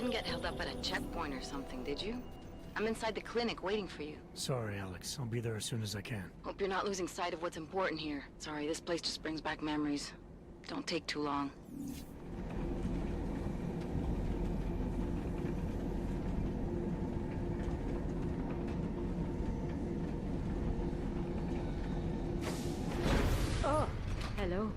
didn't get held up at a checkpoint or something, did you? I'm inside the clinic waiting for you. Sorry, Alex. I'll be there as soon as I can. Hope you're not losing sight of what's important here. Sorry, this place just brings back memories. Don't take too long. Oh, hello.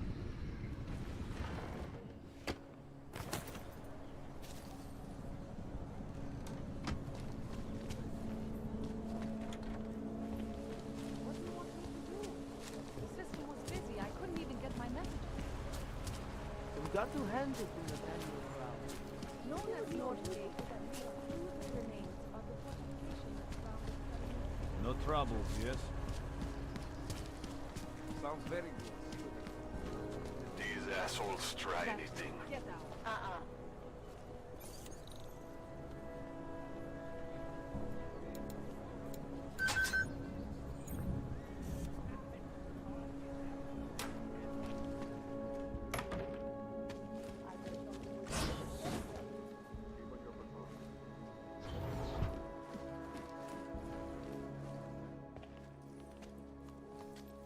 Got to hand it in the manual route. Known as Northgate, that the clues remains of the fortification that surrounds No troubles, yes? Sounds very good. These assholes try anything. Get out.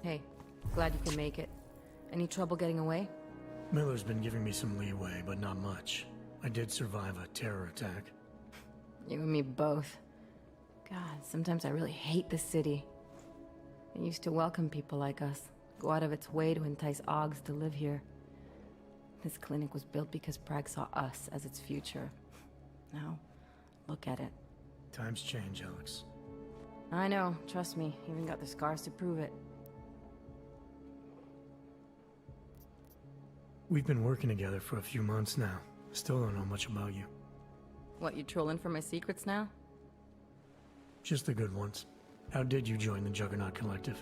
Hey, glad you can make it. Any trouble getting away? Miller's been giving me some leeway, but not much. I did survive a terror attack. You and me both. God, sometimes I really hate the city. It used to welcome people like us, go out of its way to entice Augs to live here. This clinic was built because Prague saw us as its future. Now, look at it. Times change, Alex. I know, trust me, even got the scars to prove it. We've been working together for a few months now. Still don't know much about you. What, you trolling for my secrets now? Just the good ones. How did you join the Juggernaut Collective?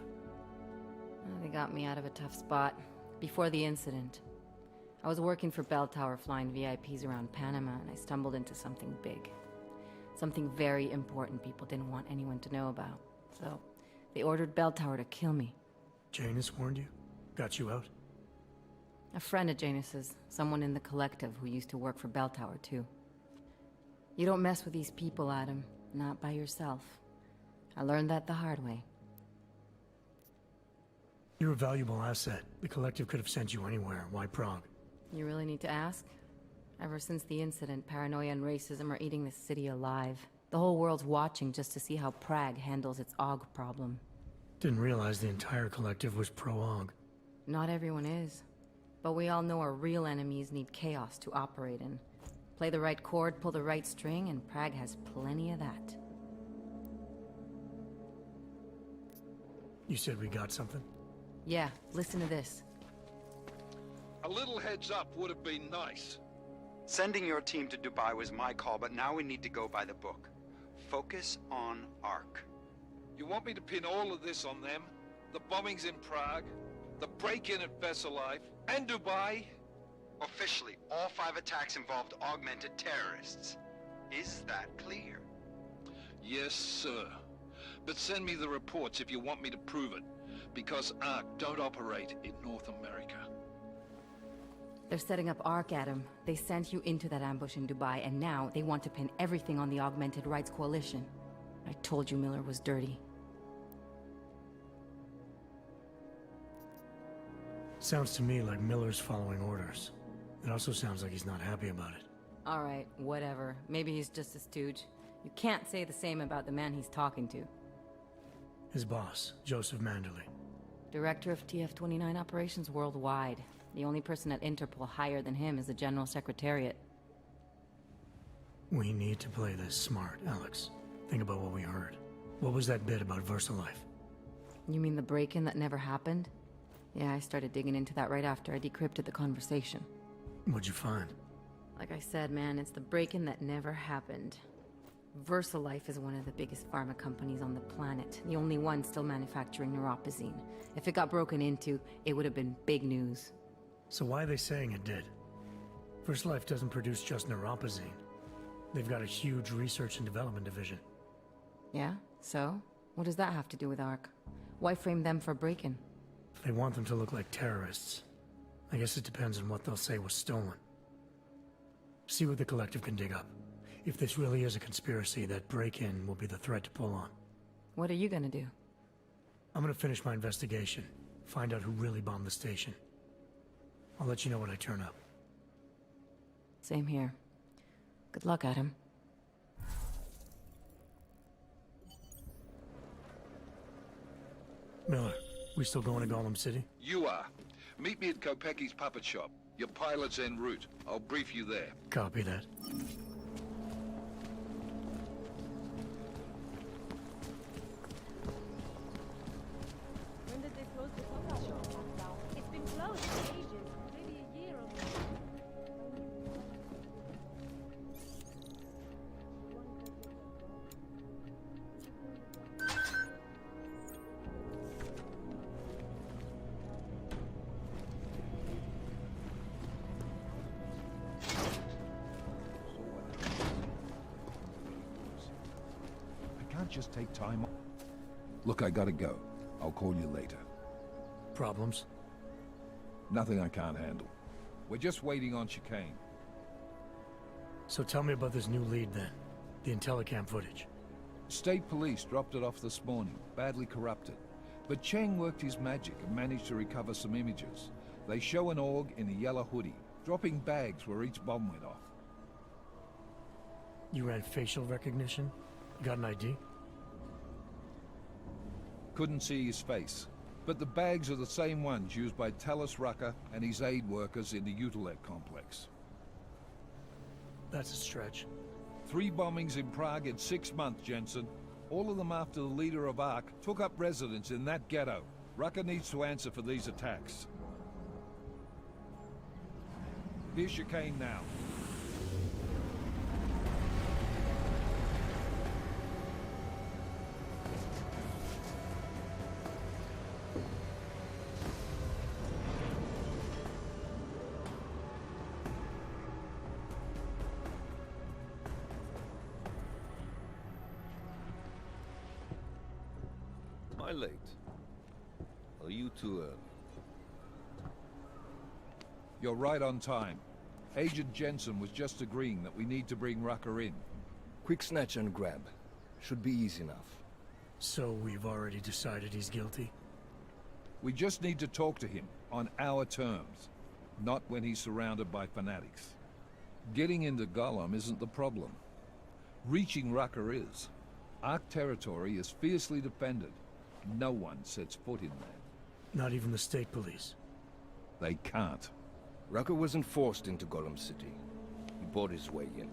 They got me out of a tough spot. Before the incident. I was working for Bell Tower flying VIPs around Panama, and I stumbled into something big. Something very important people didn't want anyone to know about. So, they ordered Bell Tower to kill me. Janus warned you? Got you out? A friend of Janus's, someone in the collective who used to work for Bell Tower too. You don't mess with these people, Adam. Not by yourself. I learned that the hard way. You're a valuable asset. The collective could have sent you anywhere. Why Prague? You really need to ask? Ever since the incident, paranoia and racism are eating this city alive. The whole world's watching just to see how Prague handles its AUG problem. Didn't realize the entire collective was pro-AUG. Not everyone is. But we all know our real enemies need chaos to operate in. Play the right chord, pull the right string, and Prague has plenty of that. You said we got something? Yeah, listen to this. A little heads up would have been nice. Sending your team to Dubai was my call, but now we need to go by the book. Focus on ARC. You want me to pin all of this on them? The bombings in Prague, the break-in at Versalife, and Dubai? Officially, all 5 attacks involved augmented terrorists. Is that clear? Yes, sir. But send me the reports if you want me to prove it, because ARC don't operate in North America. They're setting up ARC, Adam. They sent you into that ambush in Dubai, and now they want to pin everything on the Augmented Rights Coalition. I told you Miller was dirty. Sounds to me like Miller's following orders. It also sounds like he's not happy about it. All right, whatever. Maybe he's just a stooge. You can't say the same about the man he's talking to. His boss, Joseph Manderley. Director of TF-29 operations worldwide. The only person at Interpol higher than him is the General Secretariat. We need to play this smart, Alex. Think about what we heard. What was that bit about VersaLife? You mean the break-in that never happened? Yeah, I started digging into that right after I decrypted the conversation. What'd you find? Like I said, man, it's the break-in that never happened. VersaLife is one of the biggest pharma companies on the planet. The only one still manufacturing neuropozyne. If it got broken into, it would have been big news. So why are they saying it did? VersaLife doesn't produce just neuropozyne. They've got a huge research and development division. Yeah? So? What does that have to do with ARC? Why frame them for break-in? They want them to look like terrorists. I guess it depends on what they'll say was stolen. See what the collective can dig up. If this really is a conspiracy, that break-in will be the thread to pull on. What are you gonna do? I'm gonna finish my investigation, find out who really bombed the station. I'll let you know when I turn up. Same here. Good luck, Adam. Miller, we still going to Golem City? You are. Meet me at Kopecki's puppet shop. Your pilot's en route. I'll brief you there. Copy that. When did they close the puppet shop? It's been closed for ages. Maybe a year or more. I can't just take time off. Look, I gotta go. I'll call you later. Problems? Nothing I can't handle. We're just waiting on chicane. So tell me about this new lead then. The Intellicam footage. State police dropped it off this morning, badly corrupted. But Cheng worked his magic and managed to recover some images. They show an org in a yellow hoodie, dropping bags where each bomb went off. You ran facial recognition? You got an ID? Couldn't see his face. But the bags are the same ones used by Talos Rucker and his aid workers in the Utilec complex. That's a stretch. 3 bombings in Prague in 6 months, Jensen. All of them after the leader of ARC took up residence in that ghetto. Rucker needs to answer for these attacks. Here's chicane now. Am I late? Are you too early? You're right on time. Agent Jensen was just agreeing that we need to bring Rucker in. Quick snatch and grab. Should be easy enough. So we've already decided he's guilty? We just need to talk to him on our terms, not when he's surrounded by fanatics. Getting into Golem isn't the problem. Reaching Rucker is. Ark territory is fiercely defended. No one sets foot in there. Not even the state police? They can't. Rucker wasn't forced into Golem City. He bought his way in.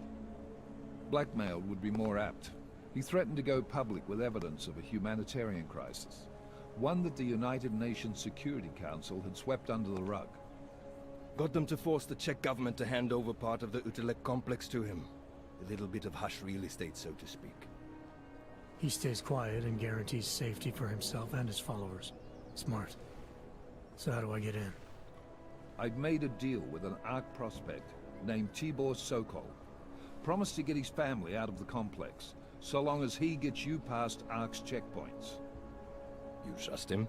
Blackmailed would be more apt. He threatened to go public with evidence of a humanitarian crisis. One that the United Nations Security Council had swept under the rug. Got them to force the Czech government to hand over part of the Utilec complex to him. A little bit of hush real estate, so to speak. He stays quiet and guarantees safety for himself and his followers. Smart. So how do I get in? I've made a deal with an ARC prospect named Tibor Sokol. Promised to get his family out of the complex, so long as he gets you past ARC's checkpoints. You trust him?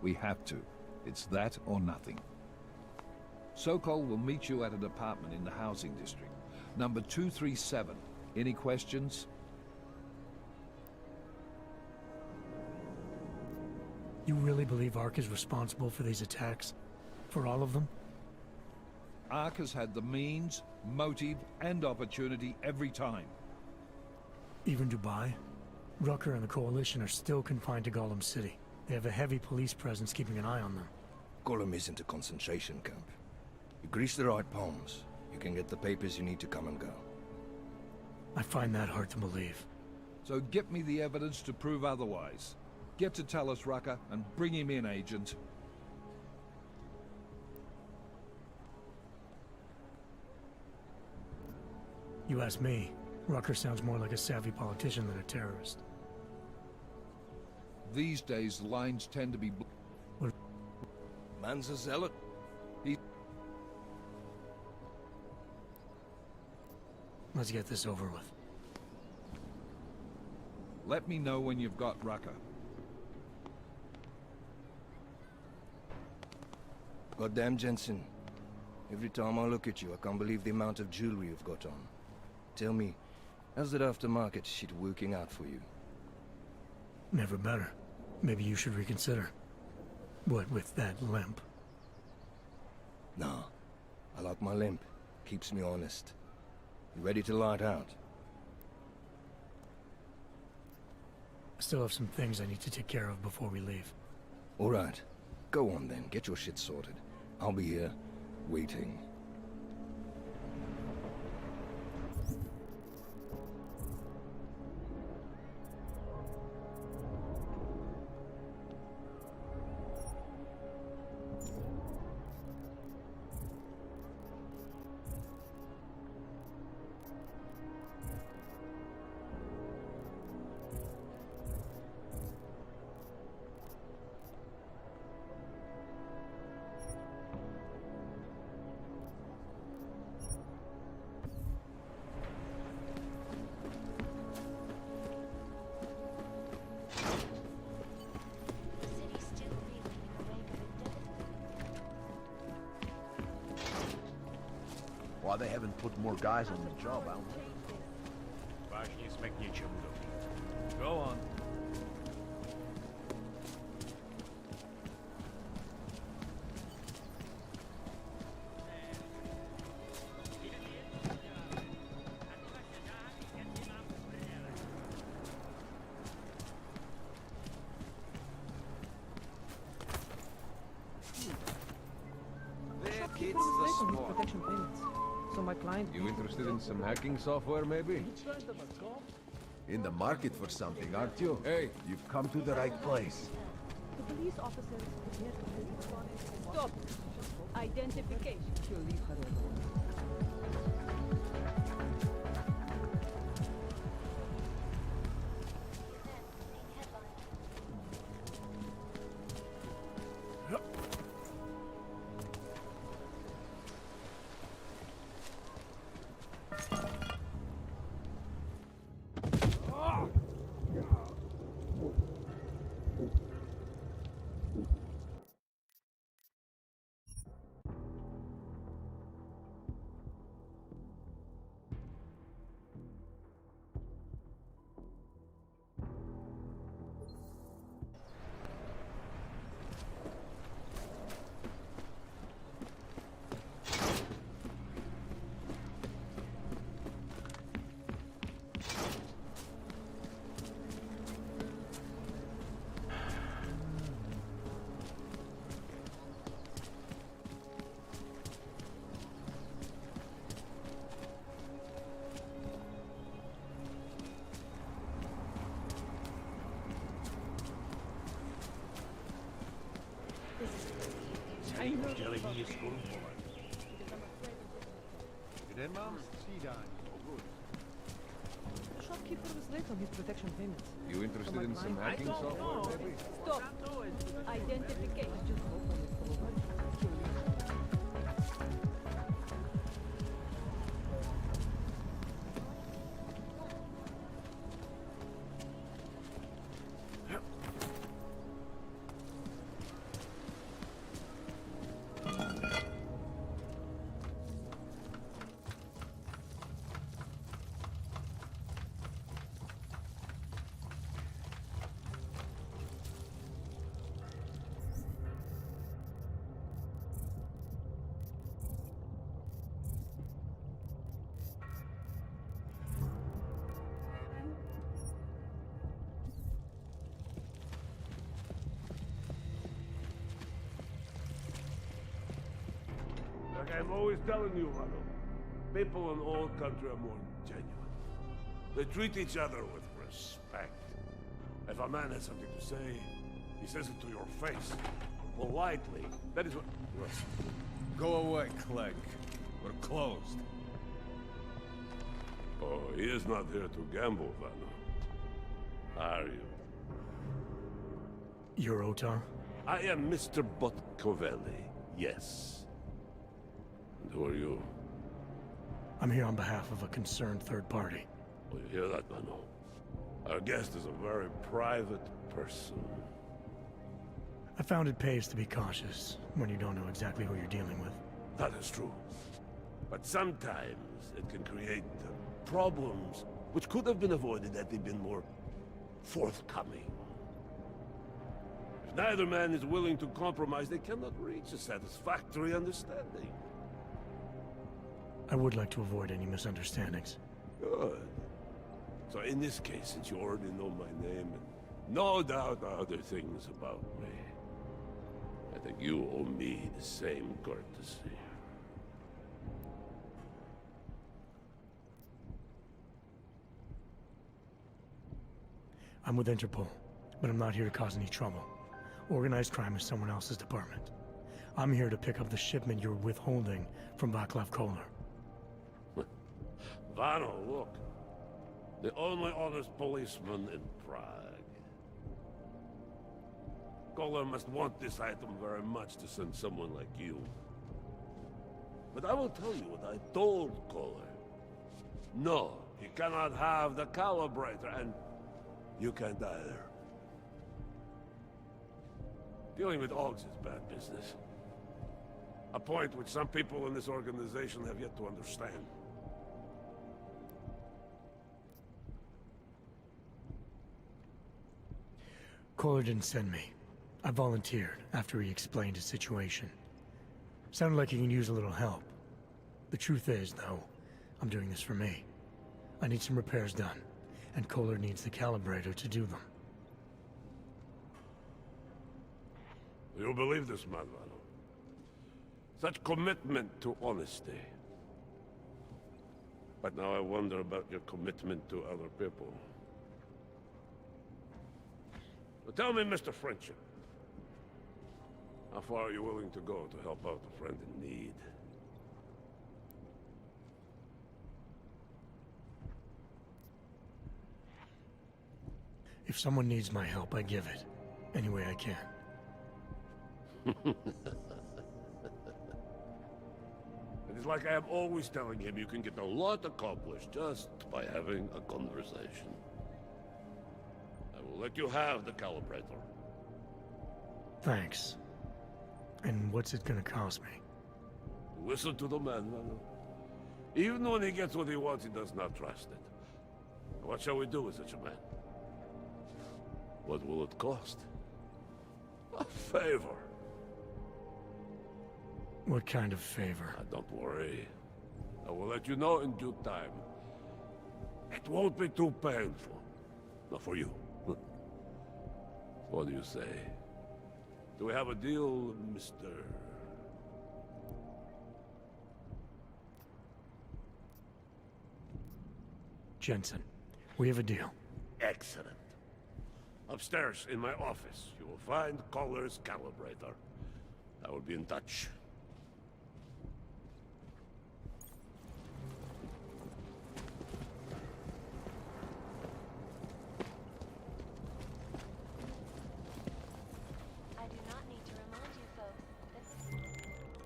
We have to. It's that or nothing. Sokol will meet you at an apartment in the housing district. Number 237. Any questions? You really believe ARC is responsible for these attacks? For all of them? ARC has had the means, motive, and opportunity every time. Even Dubai? Rucker and the Coalition are still confined to Golem City. They have a heavy police presence keeping an eye on them. Golem isn't a concentration camp. You grease the right palms, you can get the papers you need to come and go. I find that hard to believe. So get me the evidence to prove otherwise. Get to Talos Rucker and bring him in, Agent. You ask me, Rucker sounds more like a savvy politician than a terrorist. These days, the lines tend to be... Man's a zealot. Let's get this over with. Let me know when you've got Rucker. Goddamn, Jensen. Every time I look at you, I can't believe the amount of jewelry you've got on. Tell me, how's that aftermarket shit working out for you? Never better. Maybe you should reconsider. What with that limp? Nah, I like my limp. Keeps me honest. You ready to light out? I still have some things I need to take care of before we leave. All right. Go on then, get your shit sorted. I'll be here, waiting. Why they haven't put more guys on the job, I don't know. Go on. Shopkeeper was late on his protection payments, so my client... You interested in some hacking software, maybe? In the market for something, aren't you? Hey, you've come to the right place. The police officer is prepared to visit. Stop! Identification. Shopkeeper was late on his protection payments. You interested in some hacking software, maybe? Stop! Identification. Like I'm always telling you, Rado, people in all country are more genuine. They treat each other with respect. If a man has something to say, he says it to your face. Politely. That is what... Go away, Clegg. We're closed. Oh, he is not here to gamble, Vanna. Are you? You're Otar? I am Mr. Botkovelli, yes. And who are you? I'm here on behalf of a concerned third party. Well, you hear that, Vanna? Our guest is a very private person. I found it pays to be cautious when you don't know exactly who you're dealing with. That is true. But sometimes it can create problems which could have been avoided had they been more forthcoming. If neither man is willing to compromise, they cannot reach a satisfactory understanding. I would like to avoid any misunderstandings. Good. So in this case, since you already know my name and no doubt other things about me, I think you owe me the same courtesy. I'm with Interpol, but I'm not here to cause any trouble. Organized crime is someone else's department. I'm here to pick up the shipment you're withholding from Václav Koller. Vano, look. The only honest policeman in Prague. Koller must want this item very much to send someone like you. But I will tell you what I told Koller. No, he cannot have the calibrator, and you can't either. Dealing with Augs is bad business. A point which some people in this organization have yet to understand. Koller didn't send me. I volunteered after he explained his situation. Sounded like he can use a little help. The truth is, though, I'm doing this for me. I need some repairs done, and Koller needs the calibrator to do them. You believe this man, Vano? Such commitment to honesty. But now I wonder about your commitment to other people. So tell me, Mr. Friendship, how far are you willing to go to help out a friend in need? If someone needs my help, I give it. Any way I can. It is like I am always telling him, you can get a lot accomplished just by having a conversation. I will let you have the calibrator. Thanks. And what's it gonna cost me? Listen to the man, Vano. Even when he gets what he wants, he does not trust it. What shall we do with such a man? What will it cost? A favor. What kind of favor? Don't worry. I will let you know in due time. It won't be too painful. Not for you. What do you say? Do we have a deal, Mr. Jensen, we have a deal. Excellent. Upstairs in my office, you will find Koller's calibrator. I will be in touch.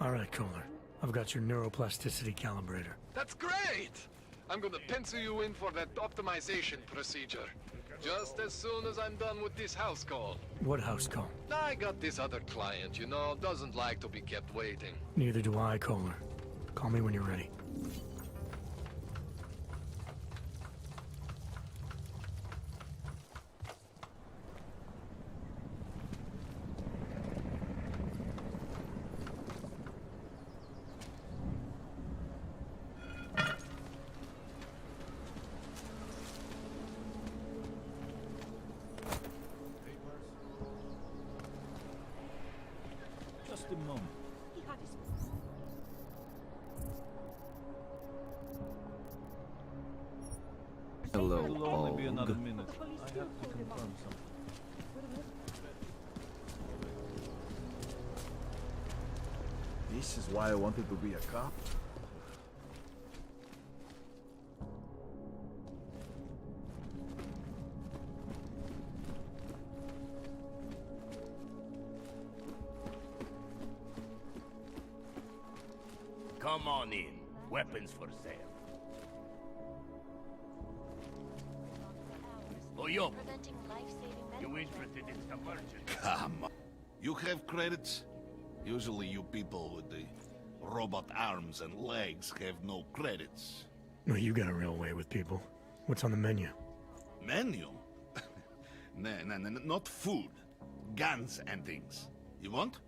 All right, Koller. I've got your neuroplasticity calibrator. That's great! I'm gonna pencil you in for that optimization procedure. Just as soon as I'm done with this house call. What house call? I got this other client, you know, doesn't like to be kept waiting. Neither do I, Koller. Call me when you're ready. Just a moment. Hello, It'll only be Aug. another minute. I have to confirm something. This is why I wanted to be a cop. Come on in. Weapons for sale. Oyop, you interested in some merchant? Come on. You have credits? Usually you people with the robot arms and legs have no credits. No, you got a real way with people. What's on the menu? Menu? No, not food. Guns and things. You want?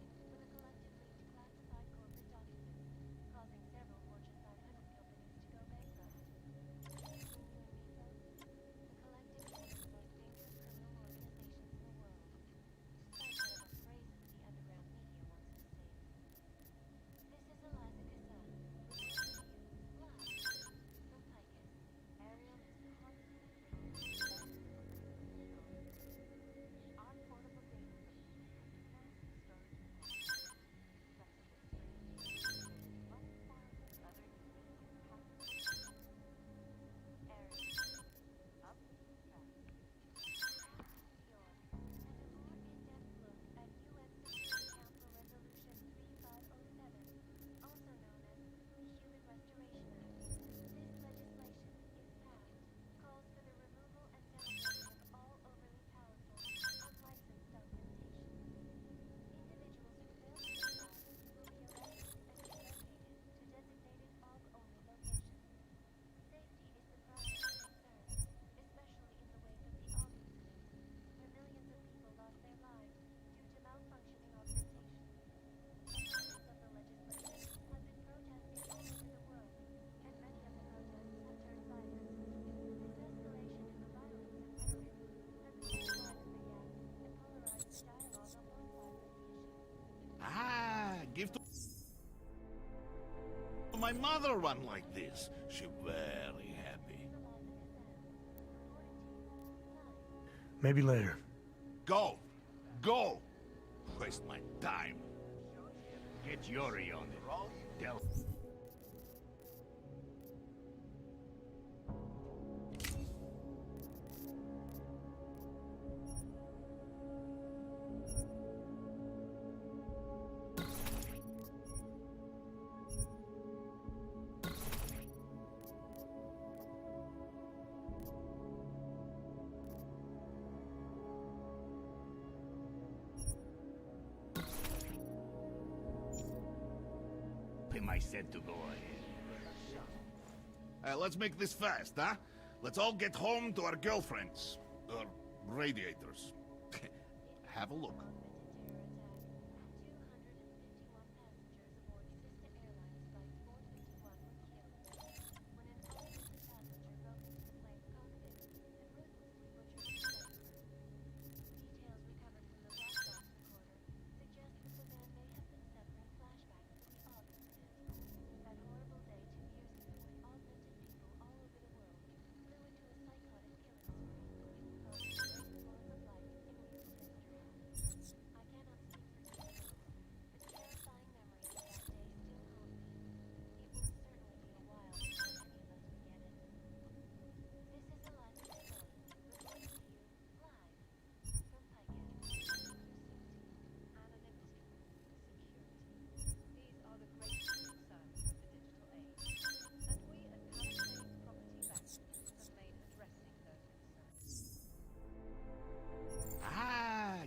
Give to my mother one like this. She very happy. Maybe later. Go! Go! Waste my time. Get Yuri on it. Del I said to go ahead. Let's make this fast, huh? Let's all get home to our girlfriends. Or radiators. Have a look.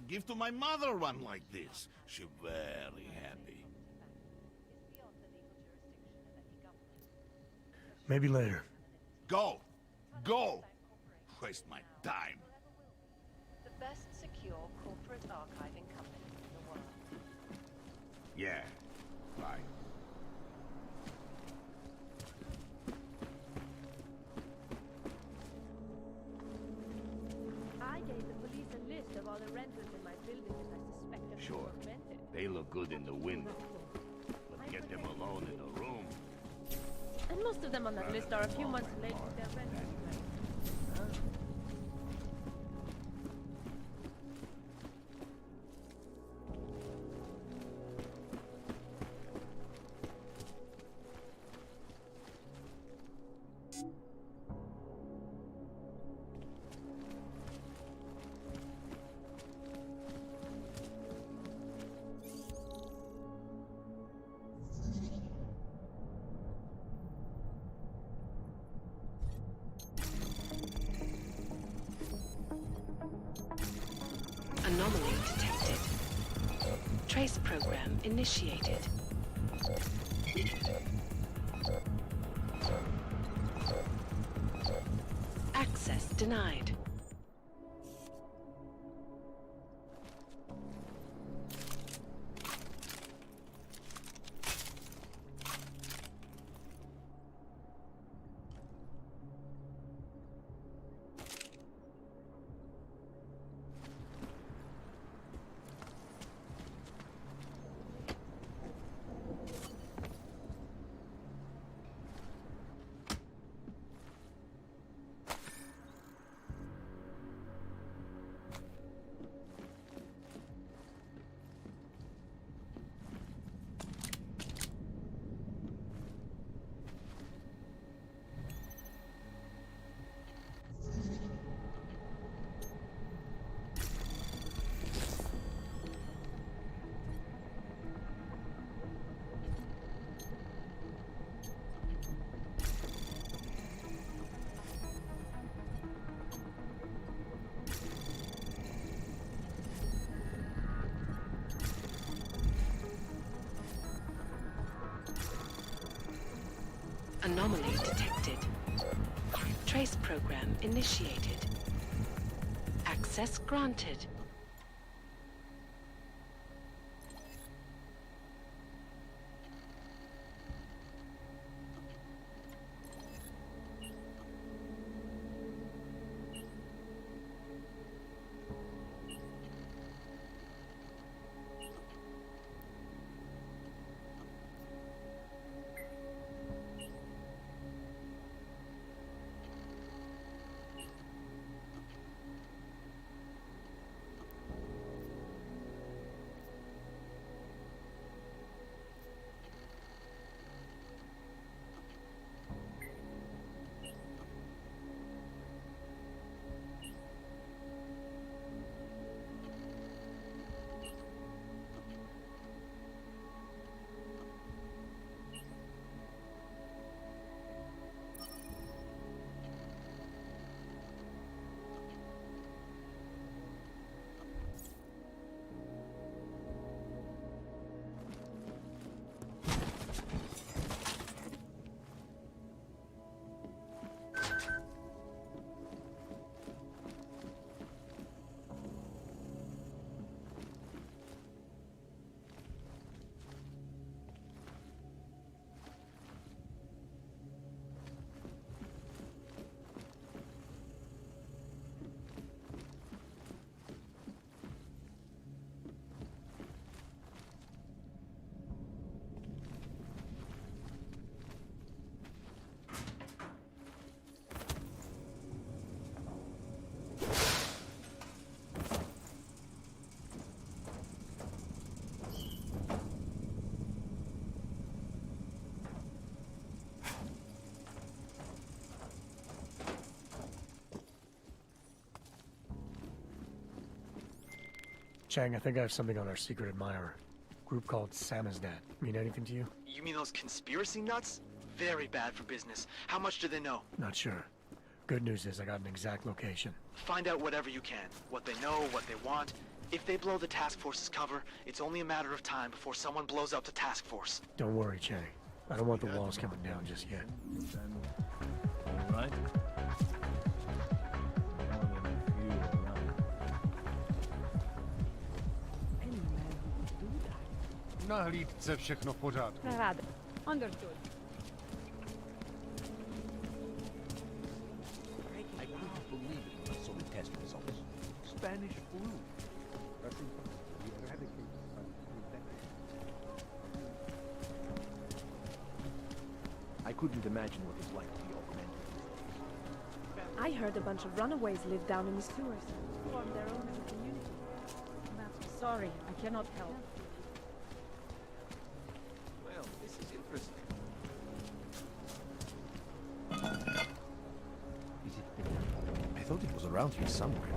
Give to my mother one like this. She very happy. Maybe later. Go! Go! Waste my time. The best secure corporate archiving company in the world. Yeah. Bye. I gave the police a list of all the renters in my building that I suspect have Sure. been rented. They look good in the window. But get them alone in a room. And most of them on that list are a few months late with their rent. Anomaly detected. Trace program. Program initiated. Denied. Anomaly detected. Trace program initiated. Access granted. Chang, I think I have something on our secret admirer. Group called Samizdat. Mean anything to you? You mean those conspiracy nuts? Very bad for business. How much do they know? Not sure. Good news is I got an exact location. Find out whatever you can. What they know, what they want. If they blow the task force's cover, it's only a matter of time before someone blows up the task force. Don't worry, Chang. I don't want the walls coming down just yet. All right. Na hlídce všechno v pořádku. Ráda. Understood. I couldn't believe it when I saw the test results. Spanish flu. I couldn't imagine what it's like to be augmented. I heard a bunch of runaways live down in the sewers. Form their own little community. Sorry, I cannot help. Well, this is interesting. Is it? I thought it was around here somewhere.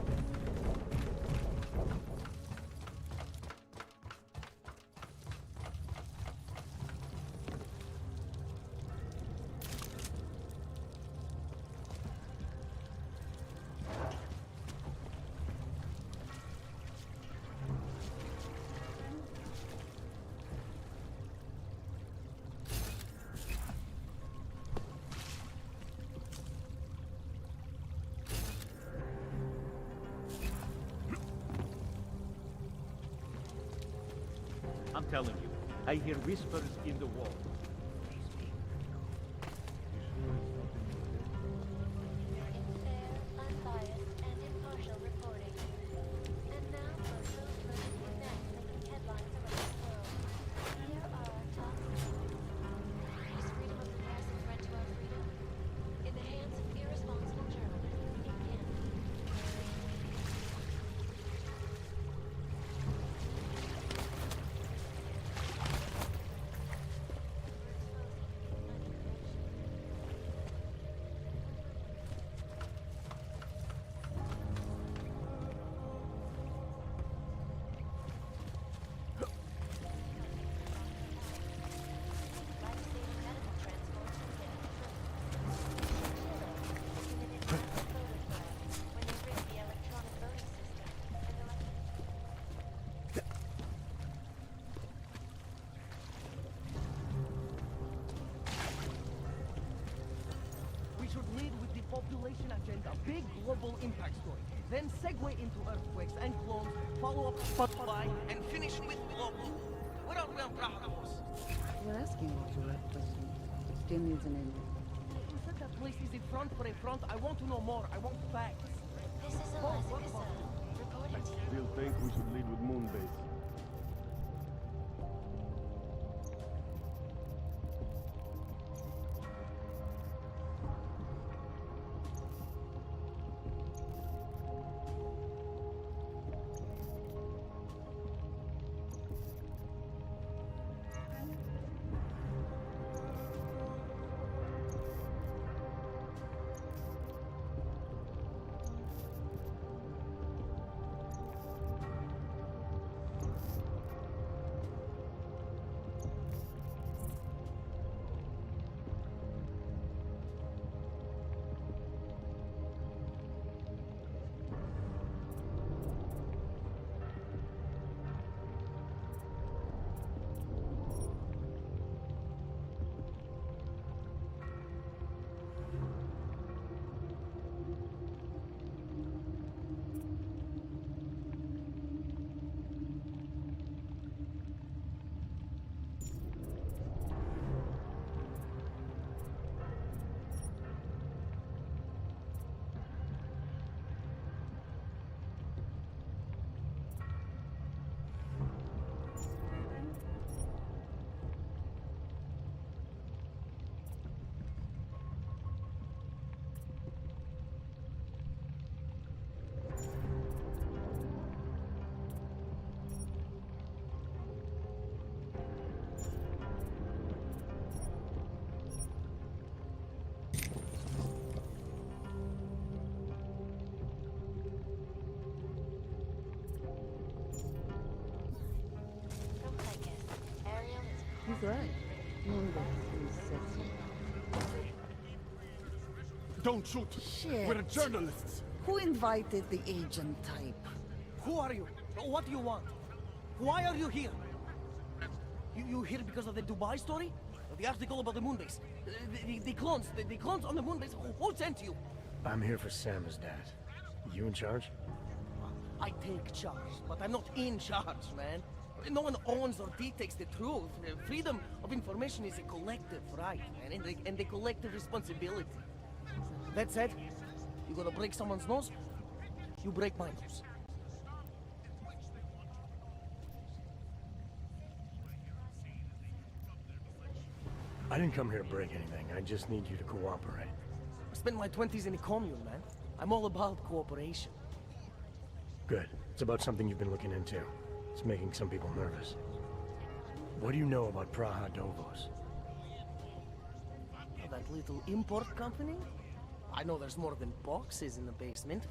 I'm telling you, I hear whispers in the wall. Unbiased and impartial reporting. And now for a close look at the events making headlines around the world. Here are our top stories. Is freedom of the press a threat to our freedom? In the hands of irresponsible journalists, it can be. We should lead with the population agenda, big global impact story. Then segue into earthquakes and clones, follow up spotlight, and finish with global. What are we on proud of us? We're asking what you left us. Still needs an ending. You said that place is a front for a front. I want to know more. I want facts. This is Eliza Cassell, reporting to you. Still think we should lead with Moonbase. He's right. Moonbase is sexy. Don't shoot! Shit. We're journalists! Who invited the agent type? Who are you? What do you want? Why are you here? You here because of the Dubai story? The article about the Moonbase? The clones? The clones on the Moonbase? Who sent you? I'm here for Sam's dad. You in charge? I take charge, but I'm not in charge, man. No one owns or dictates the truth. Freedom of information is a collective right, man, and a collective responsibility. That said, you gonna break someone's nose? You break my nose. I didn't come here to break anything. I just need you to cooperate. I spent my 20s in a commune, man. I'm all about cooperation. Good. It's about something you've been looking into. It's making some people nervous. What do you know about Praha Dovos? That little import company? I know there's more than boxes in the basement.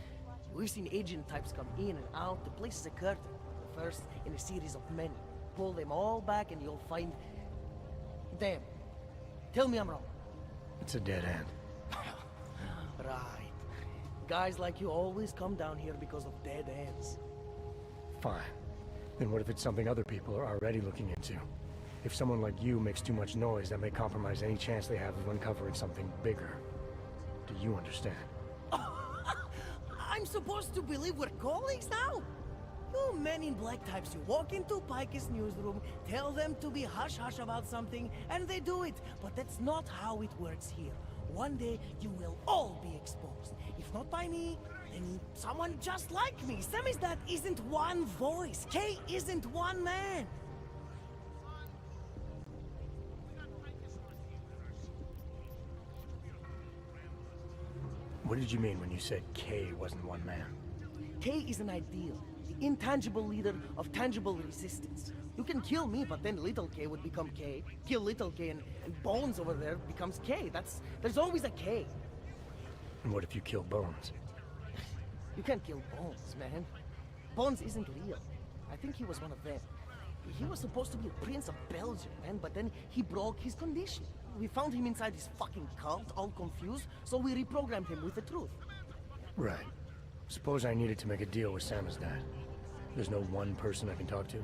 We've seen agent types come in and out. The place is a curtain. The first in a series of many. Pull them all back and you'll find... Damn. Tell me I'm wrong. It's a dead end. Right. Guys like you always come down here because of dead ends. Fine. Then what if it's something other people are already looking into? If someone like you makes too much noise, that may compromise any chance they have of uncovering something bigger. Do you understand? I'm supposed to believe we're colleagues now? You men in black types, you walk into Pike's newsroom, tell them to be hush-hush about something, and they do it. But that's not how it works here. One day, you will all be exposed. If not by me, then someone just like me. Samizdat isn't one voice. Kay isn't one man. What did you mean when you said Kay wasn't one man? Kay is an ideal, the intangible leader of tangible resistance. You can kill me, but then little K would become K. Kill little K and Bones over there becomes K. There's always a K. And what if you kill Bones? You can't kill Bones, man. Bones isn't real. I think he was one of them. He was supposed to be a prince of Belgium, man, but then he broke his condition. We found him inside his fucking cult, all confused, so we reprogrammed him with the truth. Right. Suppose I needed to make a deal with Samizdat. There's no one person I can talk to?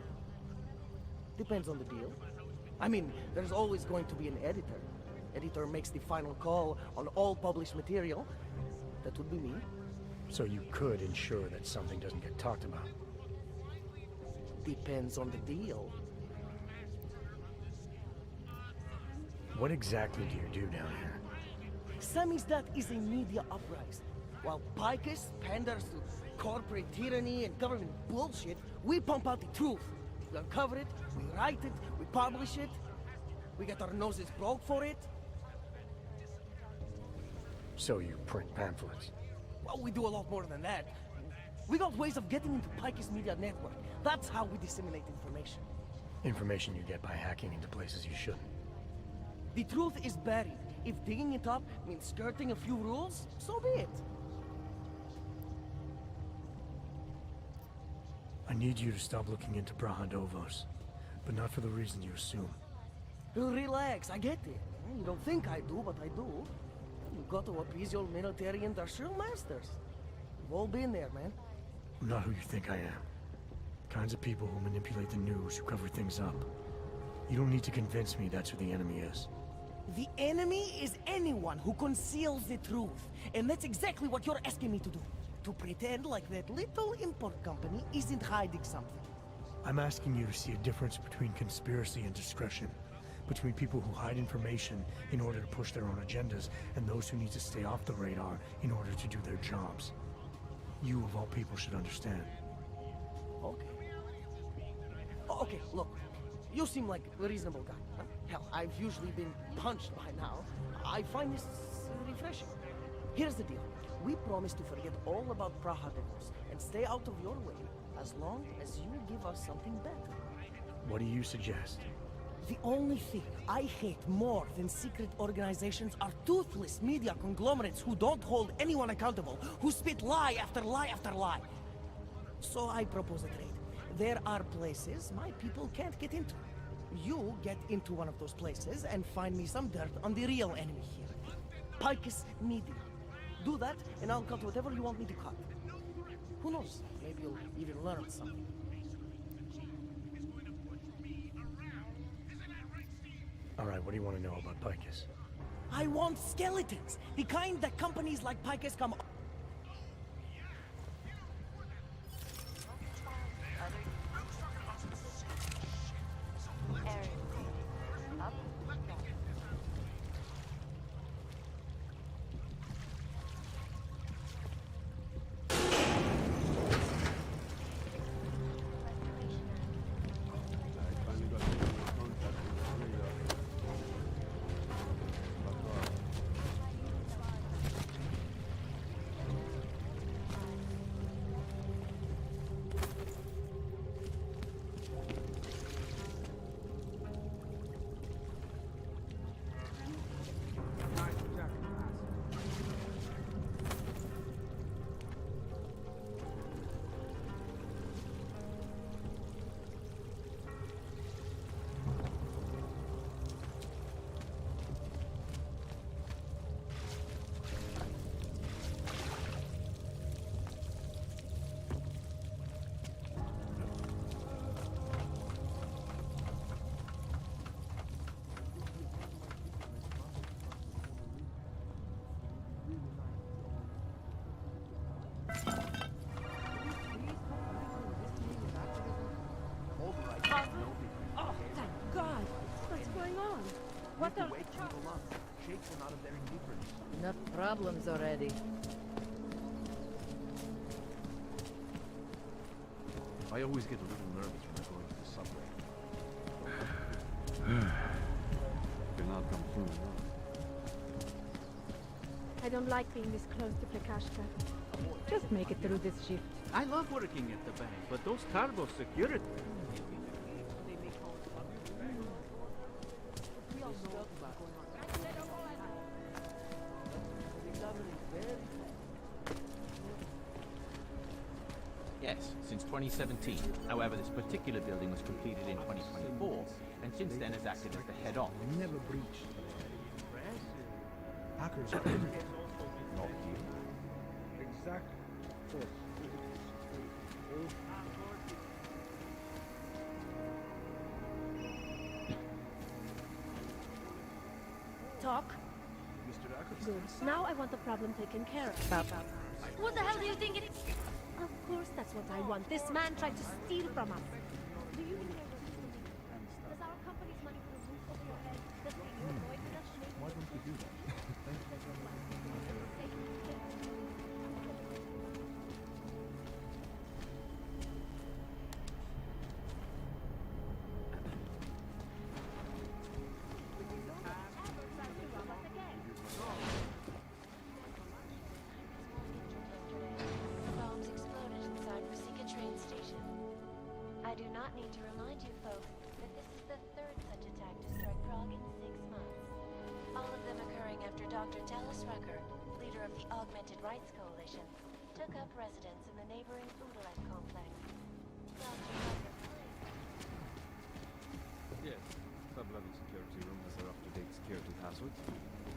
Depends on the deal. I mean, there's always going to be an editor. Editor makes the final call on all published material. That would be me. So you could ensure that something doesn't get talked about? Depends on the deal. What exactly do you do down here? Samizdat is a media uprising. While Picus panders to corporate tyranny and government bullshit, we pump out the truth. We uncover it, we write it, we publish it. We get our noses broke for it. So you print pamphlets? Well, we do a lot more than that. We got ways of getting into Picus Media Network. That's how we disseminate information. Information you get by hacking into places you shouldn't. The truth is buried. If digging it up means skirting a few rules, so be it. I need you to stop looking into Brahadovos, but not for the reason you assume. Relax, I get it. You don't think I do, but I do. You got to appease your military industrial masters. We've all been there, man. I'm not who you think I am. Kinds of people who manipulate the news, who cover things up. You don't need to convince me that's who the enemy is. The enemy is anyone who conceals the truth. And that's exactly what you're asking me to do. To pretend like that little import company isn't hiding something. I'm asking you to see a difference between conspiracy and discretion. Between people who hide information in order to push their own agendas, and those who need to stay off the radar in order to do their jobs. You, of all people, should understand. Okay. Okay, look. You seem like a reasonable guy. Huh? Hell, I've usually been punched by now. I find this refreshing. Here's the deal. We promise to forget all about Brahadevos and stay out of your way as long as you give us something better. What do you suggest? The only thing I hate more than secret organizations are toothless media conglomerates who don't hold anyone accountable, who spit lie after lie after lie. So I propose a trade. There are places my people can't get into. You get into one of those places and find me some dirt on the real enemy here. Picus Media. Do that, and I'll cut whatever you want me to cut. Who knows? Maybe you'll even learn something. Alright, what do you want to know about Picus? I want skeletons! The kind that companies like Picus come... What to are... wake people up, shake them out of their indifference. Enough problems already. I always get a little nervous when I go into the subway. Cannot come soon enough. I don't like being this close to Plekashka. Just make it through this shift. I love working at the bank, but those cargo security... Yes, since 2017. However, this particular building was completed in 2024, and since then has acted as the head office. Never breached. Hackers. Not here. Exact force. Talk? Good. Now I want the problem taken care of. What the hell do you think it is? Of course that's what I want. This man tried to steal from us. Do you care what he's doing? Does our company's money put a roof over your head? Does it you avoid enough snakes? Why don't you do that? Bombs exploded inside Rosika train station. I do not need to remind you folks that this is the third such attack to strike Prague in 6 months. All of them occurring after Dr. Dallas Rucker, leader of the Augmented Rights Coalition, took up residence in the neighboring Udalet complex. Dr. Rucker claimed... Yes. Sub-level security room has their up-to-date security passwords.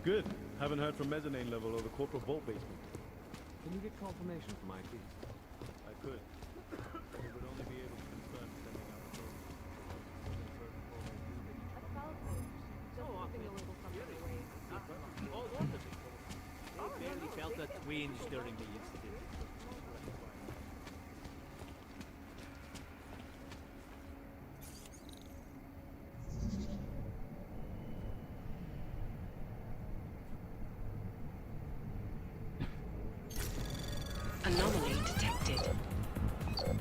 Good. Haven't heard from mezzanine level or the corporate vault basement. Can you get confirmation from IT? I could. We would only be able to confirm sending out a code. All of the people. They barely felt a twinge during the incident. Anomaly detected.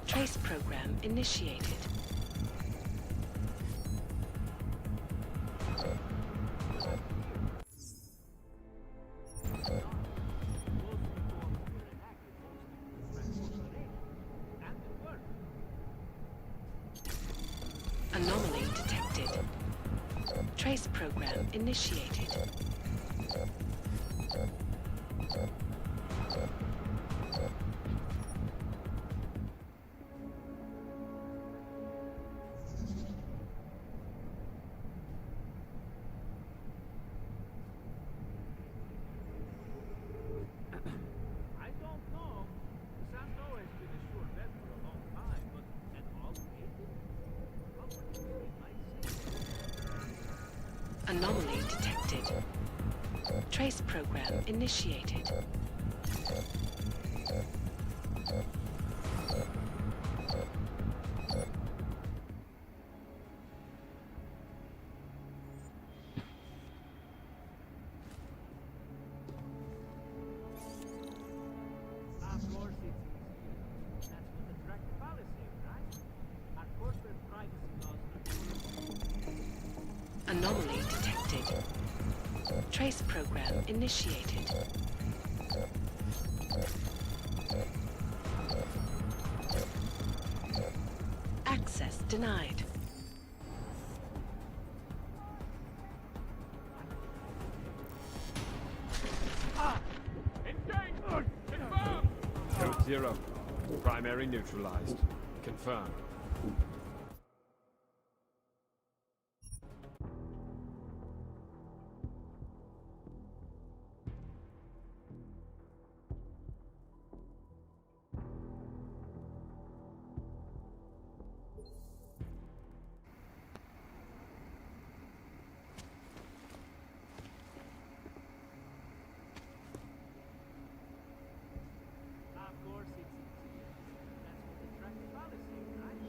Trace program initiated. Anomaly detected. Trace program initiated. I don't know. Santo has been a sure bet for a long time, but an augmented? What would you really like Anomaly detected. Trace program initiated. Of course it's easy. That's what the track policy, right? Our corporate privacy laws Anomaly detected. Trace program initiated. Access denied. Code 0. Primary neutralized. Confirmed. Of course it's easy. That's what the track policy, right?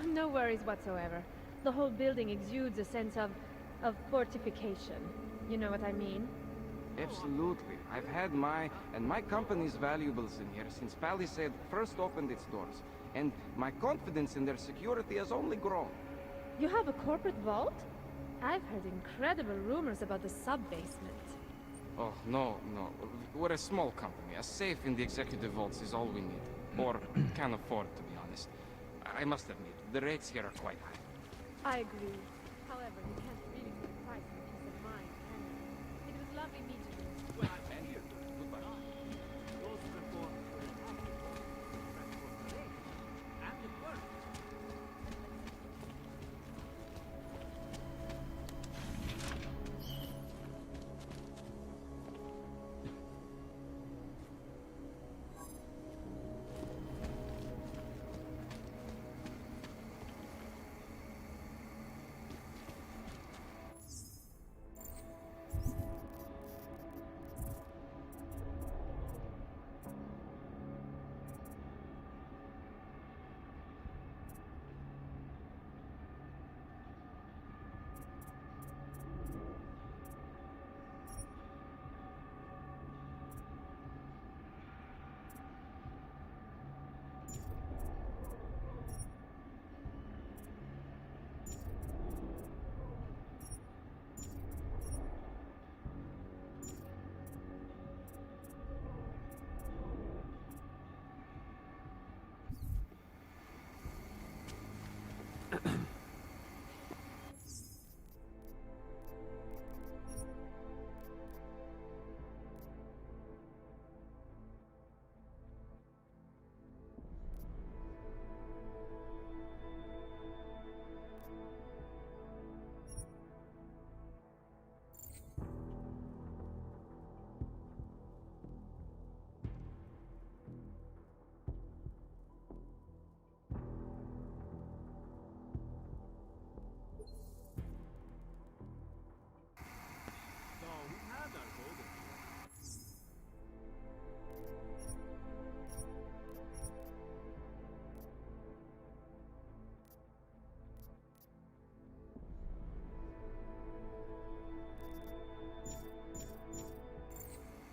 No worries whatsoever. The whole building exudes a sense of fortification. You know what I mean? Absolutely. I've had my company's valuables in here since Palisade first opened its doors. And my confidence in their security has only grown. You have a corporate vault? I've heard incredible rumors about the sub-basement. Oh, no. We're a small company. A safe in the executive vaults is all we need. Or can afford, to be honest. I must admit, the rates here are quite high. I agree. However, you can't really put a price on peace of mind, can you? It was lovely meeting you. Well, I'm here. Goodbye. Those reforms were an afterthought. That's what the rate. And it worked.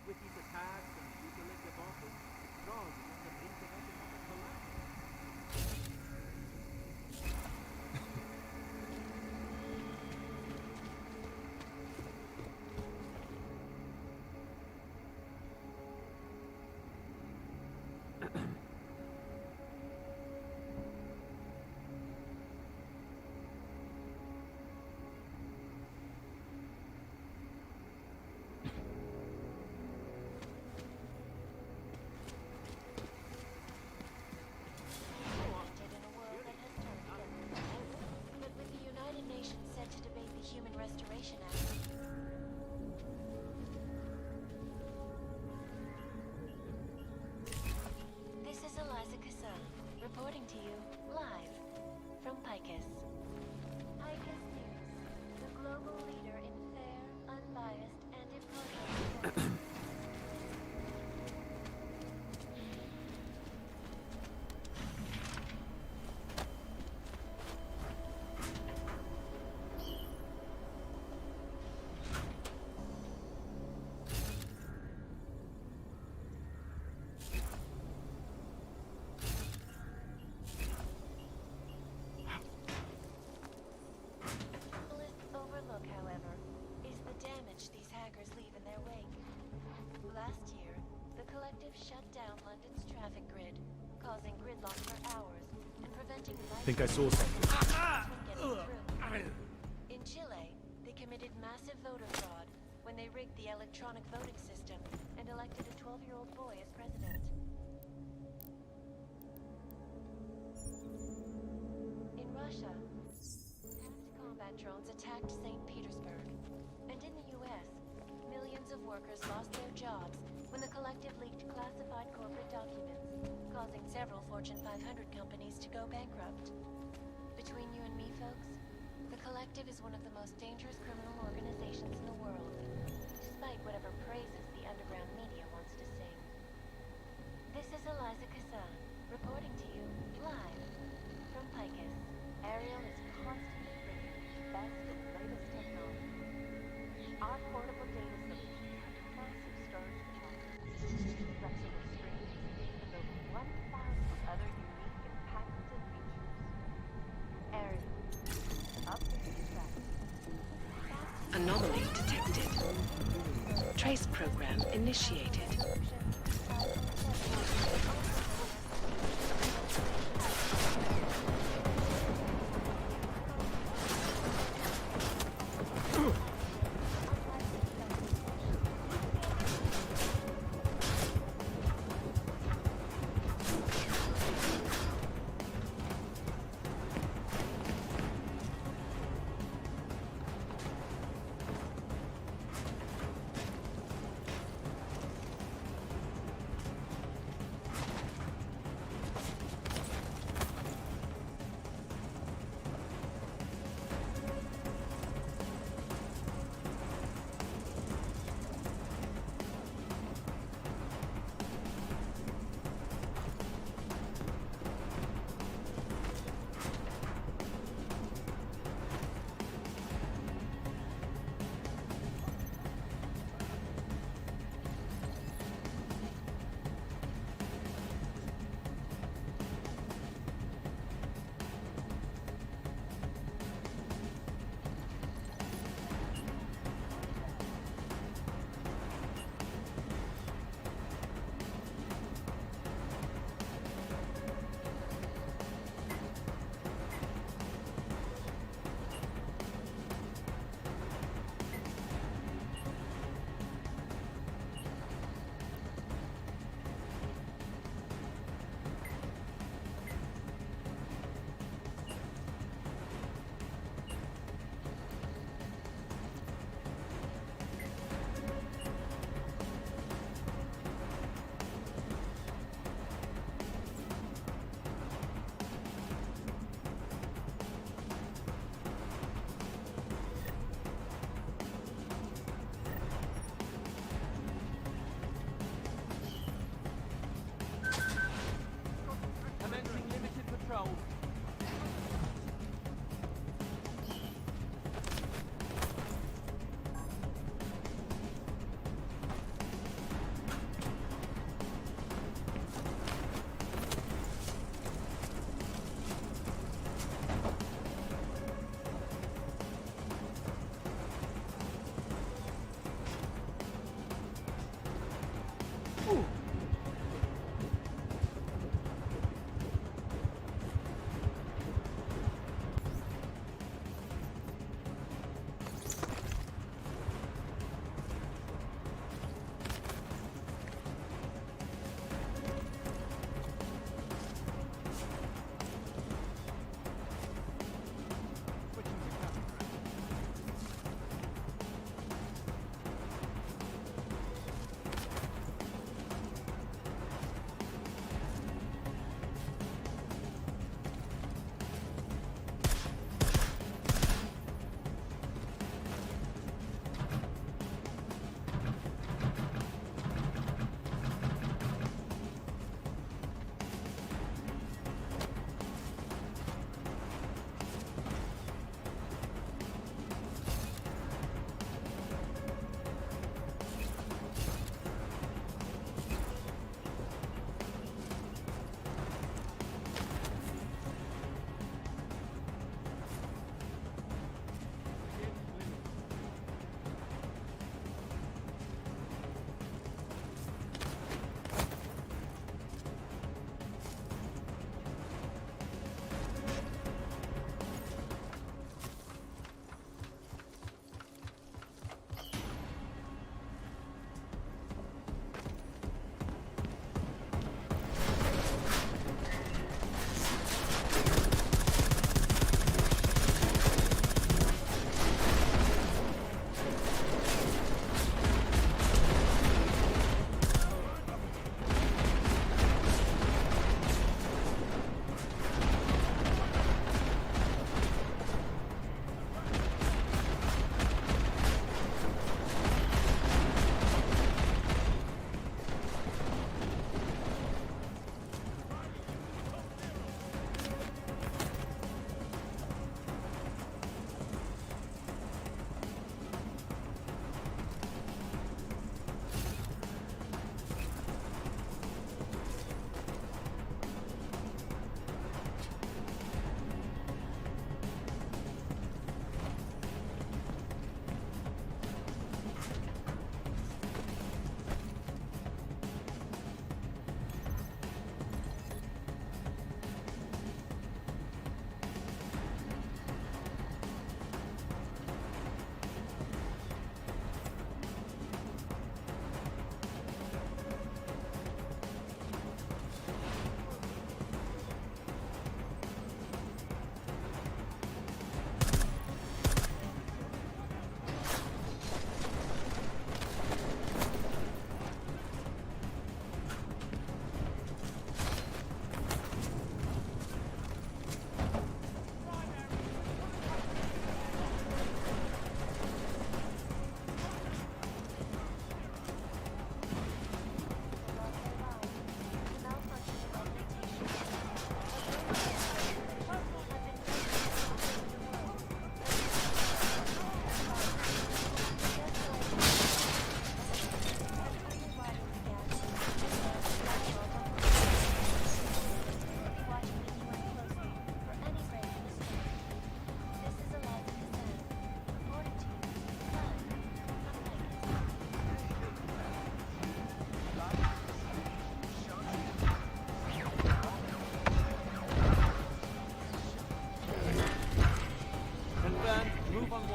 With these attacks and mutilated office, it's strong enough to bring the economic collapse. Wanted in a world that has turned against. But with the United Nations set to debate the Human Restoration Act, this is Eliza Kassan, reporting to you, live, from Picus. Picus News, the global leader in fair, unbiased, and impartial reporting. Overlook, however, is the damage these hackers leave in their wake. Last year, the Collective shut down London's traffic grid, causing gridlock for hours and preventing I think I saw something. from getting through. In Chile, they committed massive voter fraud when they rigged the electronic voting system and elected a 12-year-old boy as president. In Russia, combat drones attacked St. Petersburg. And in the US, millions of workers lost their jobs when the Collective leaked classified corporate documents, causing several Fortune 500 companies to go bankrupt. Between you and me, folks, the Collective is one of the most dangerous criminal organizations in the world, despite whatever praises the underground media wants to sing. This is Eliza Kassan, reporting to you live from Picus. best and latest technology. Our portable data solutions have massive storage capacity, flexible screens, and over 1,000 other unique and patented features. Area. Update strategy. Anomaly detected. Trace program initiated.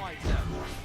lights out.